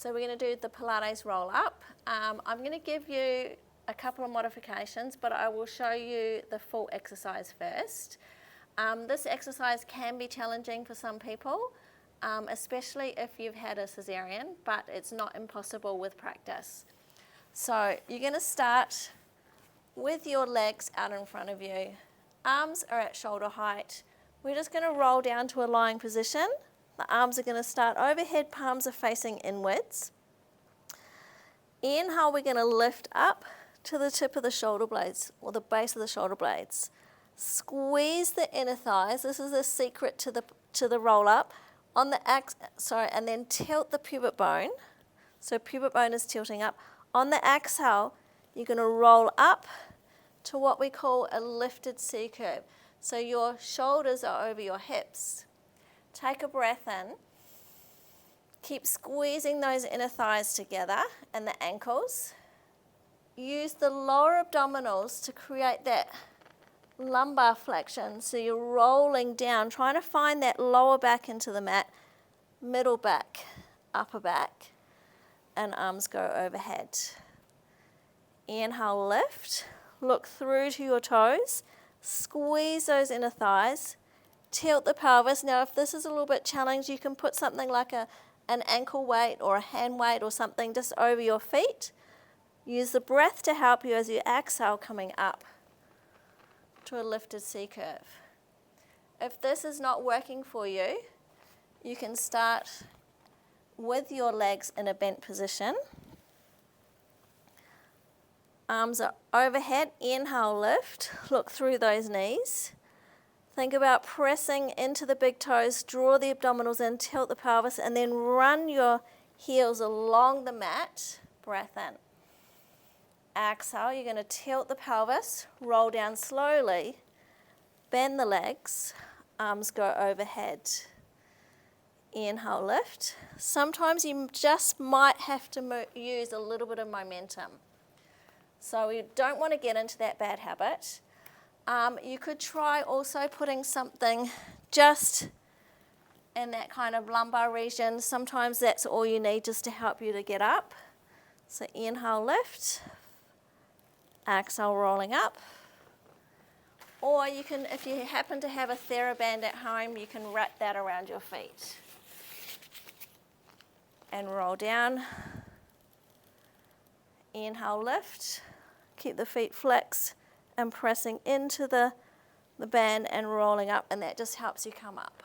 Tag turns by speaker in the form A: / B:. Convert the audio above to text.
A: So we're going to do the Pilates Roll-Up. I'm going to give you a couple of modifications, but I will show you the full exercise first. This exercise can be challenging for some people, especially if you've had a caesarean, but it's not impossible with practice. So you're going to start with your legs out in front of you. Arms are at shoulder height. We're just going to roll down to a lying position. The arms are going to start overhead, palms are facing inwards. Inhale, we're going to lift up to the tip of the shoulder blades, or the base of the shoulder blades. Squeeze the inner thighs. This is the secret to the roll-up. On the and then tilt the pubic bone. So pubic bone is tilting up. On the exhale, you're going to roll up to what we call a lifted C curve. So your shoulders are over your hips. Take a breath in. Keep squeezing those inner thighs together and the ankles. Use the lower abdominals to create that lumbar flexion. So you're rolling down, trying to find that lower back into the mat, middle back, upper back, and arms go overhead. Inhale, lift. Look through to your toes. Squeeze those inner thighs. Tilt the pelvis. Now, if this is a little bit challenged, you can put something like an ankle weight or a hand weight or something just over your feet. Use the breath to help you as you exhale, coming up to a lifted C curve. If this is not working for you, you can start with your legs in a bent position. Arms are overhead. Inhale, lift. Look through those knees. Think about pressing into the big toes, draw the abdominals in, tilt the pelvis, and then run your heels along the mat. Breath in. Exhale, you're going to tilt the pelvis, roll down slowly, bend the legs, arms go overhead. Inhale, lift. Sometimes you just might have to use a little bit of momentum. So we don't want to get into that bad habit. You could try also putting something just in that kind of lumbar region. Sometimes that's all you need just to help you to get up. So inhale, lift. Exhale, rolling up. Or you can, if you happen to have a TheraBand at home, you can wrap that around your feet. And roll down. Inhale, lift. Keep the feet flexed and pressing into the band and rolling up, and that just helps you come up.